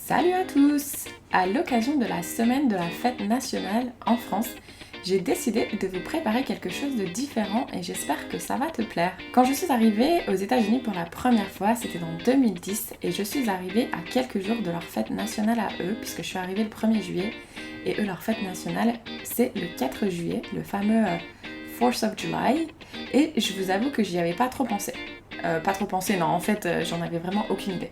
Salut à tous! À l'occasion de la semaine de la fête nationale en France, j'ai décidé de vous préparer quelque chose de différent et j'espère que ça va te plaire. Quand je suis arrivée aux États-Unis pour la première fois, c'était en 2010 et je suis arrivée à quelques jours de leur fête nationale à eux, puisque je suis arrivée le 1er juillet et eux, leur fête nationale, c'est le 4 juillet, le fameux 4th of July, et je vous avoue que j'y avais pas trop pensé. Non, en fait, j'en avais vraiment aucune idée.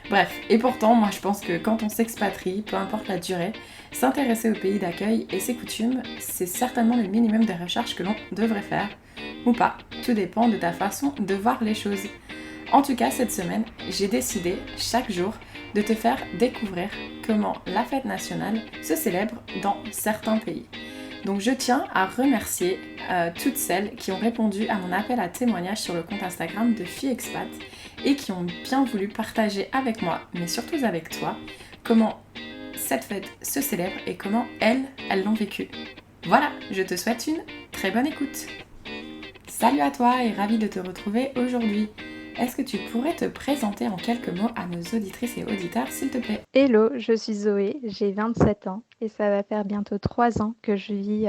Bref, et pourtant, moi je pense que quand on s'expatrie, peu importe la durée, s'intéresser au pays d'accueil et ses coutumes, c'est certainement le minimum de recherche que l'on devrait faire, ou pas, tout dépend de ta façon de voir les choses. En tout cas, cette semaine, j'ai décidé, chaque jour, de te faire découvrir comment la fête nationale se célèbre dans certains pays. Donc je tiens à remercier toutes celles qui ont répondu à mon appel à témoignage sur le compte Instagram de Filles Expat et qui ont bien voulu partager avec moi, mais surtout avec toi, comment cette fête se célèbre et comment elles l'ont vécue. Voilà, je te souhaite une très bonne écoute. Salut à toi et ravie de te retrouver aujourd'hui. Est-ce que tu pourrais te présenter en quelques mots à nos auditrices et auditeurs, s'il te plaît? Hello, je suis Zoé, j'ai 27 ans et ça va faire bientôt 3 ans que je vis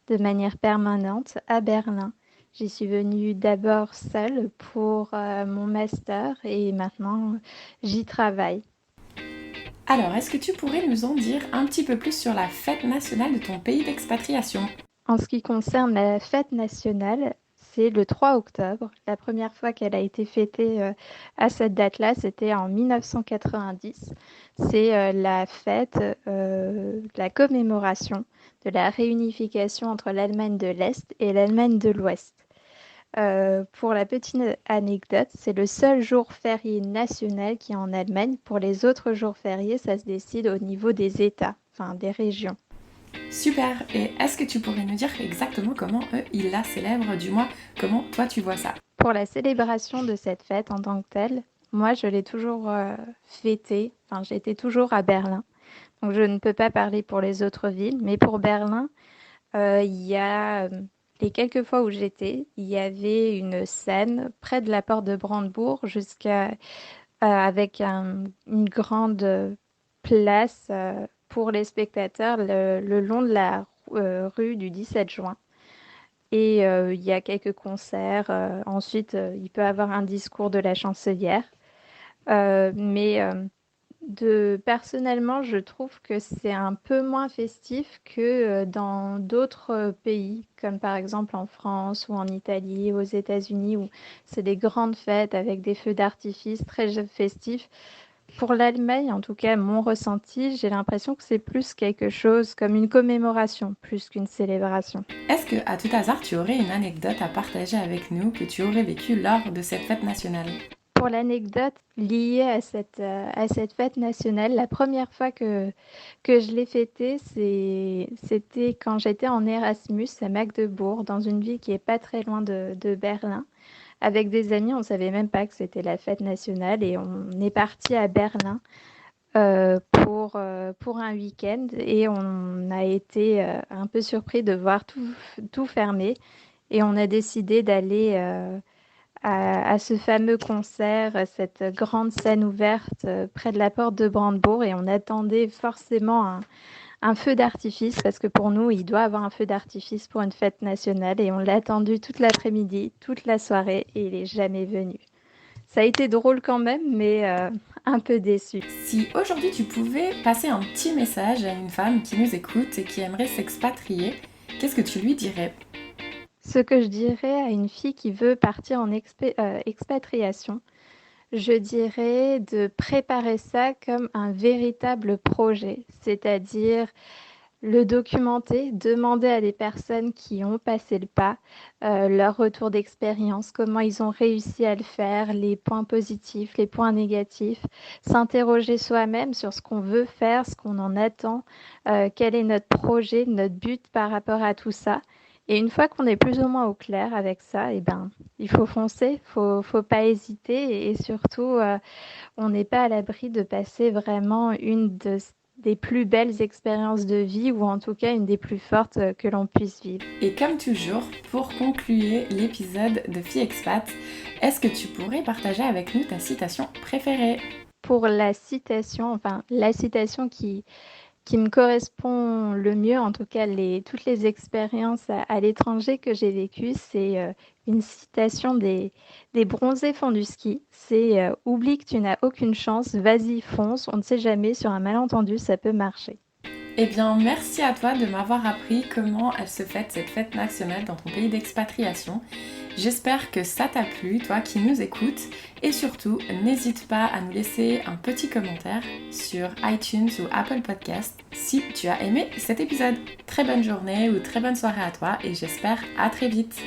de manière permanente à Berlin. J'y suis venue d'abord seule pour mon master et maintenant j'y travaille. Alors, est-ce que tu pourrais nous en dire un petit peu plus sur la fête nationale de ton pays d'expatriation? En ce qui concerne la fête nationale, c'est le 3 octobre. La première fois qu'elle a été fêtée à cette date-là, c'était en 1990. C'est la fête, la commémoration de la réunification entre l'Allemagne de l'Est et l'Allemagne de l'Ouest. Pour la petite anecdote, c'est le seul jour férié national qui est en Allemagne. Pour les autres jours fériés, ça se décide au niveau des États, enfin des régions. Super. Et est-ce que tu pourrais nous dire exactement comment eux, ils la célèbrent, du moins comment toi tu vois ça? Pour la célébration de cette fête en tant que telle, moi je l'ai toujours fêtée, enfin j'étais toujours à Berlin, donc je ne peux pas parler pour les autres villes, mais pour Berlin, il y a les quelques fois où j'étais, il y avait une scène près de la porte de Brandebourg jusqu'à avec une grande place pour les spectateurs le long de la rue du 17 juin. Et il y a quelques concerts. Ensuite, il peut y avoir un discours de la chancelière. Mais personnellement, je trouve que c'est un peu moins festif que dans d'autres pays, comme par exemple en France ou en Italie, aux États-Unis, où c'est des grandes fêtes avec des feux d'artifice très festifs. Pour l'Allemagne, en tout cas, mon ressenti, j'ai l'impression que c'est plus quelque chose comme une commémoration, plus qu'une célébration. Est-ce que, à tout hasard, tu aurais une anecdote à partager avec nous que tu aurais vécue lors de cette fête nationale? Pour l'anecdote liée à cette fête nationale, la première fois que je l'ai fêtée, c'était quand j'étais en Erasmus à Magdebourg, dans une ville qui est pas très loin de Berlin. Avec des amis, on savait même pas que c'était la fête nationale et on est parti à Berlin pour un week-end et on a été un peu surpris de voir tout fermé et on a décidé d'aller à ce fameux concert, cette grande scène ouverte près de la porte de Brandebourg et on attendait forcément un feu d'artifice parce que pour nous, il doit y avoir un feu d'artifice pour une fête nationale et on l'a attendu toute l'après-midi, toute la soirée et il est jamais venu. Ça a été drôle quand même, mais un peu déçu. Si aujourd'hui tu pouvais passer un petit message à une femme qui nous écoute et qui aimerait s'expatrier, qu'est-ce que tu lui dirais? Ce que je dirais à une fille qui veut partir en expatriation, je dirais de préparer ça comme un véritable projet, c'est-à-dire le documenter, demander à des personnes qui ont passé le pas, leur retour d'expérience, comment ils ont réussi à le faire, les points positifs, les points négatifs, s'interroger soi-même sur ce qu'on veut faire, ce qu'on en attend, quel est notre projet, notre but par rapport à tout ça. Et une fois qu'on est plus ou moins au clair avec ça, eh ben, il faut foncer, faut pas hésiter et surtout, on n'est pas à l'abri de passer vraiment des plus belles expériences de vie ou en tout cas une des plus fortes que l'on puisse vivre. Et comme toujours, pour conclure l'épisode de Fille Expat, est-ce que tu pourrais partager avec nous ta citation préférée? pour la citation qui me correspond le mieux, en tout cas toutes les expériences à l'étranger que j'ai vécues, c'est une citation des bronzés font du ski. C'est oublie que tu n'as aucune chance, vas-y, fonce, on ne sait jamais, sur un malentendu, ça peut marcher. Eh bien, merci à toi de m'avoir appris comment elle se fête, cette fête nationale dans ton pays d'expatriation. J'espère que ça t'a plu, toi qui nous écoutes. Et surtout, n'hésite pas à nous laisser un petit commentaire sur iTunes ou Apple Podcast si tu as aimé cet épisode. Très bonne journée ou très bonne soirée à toi et j'espère à très vite.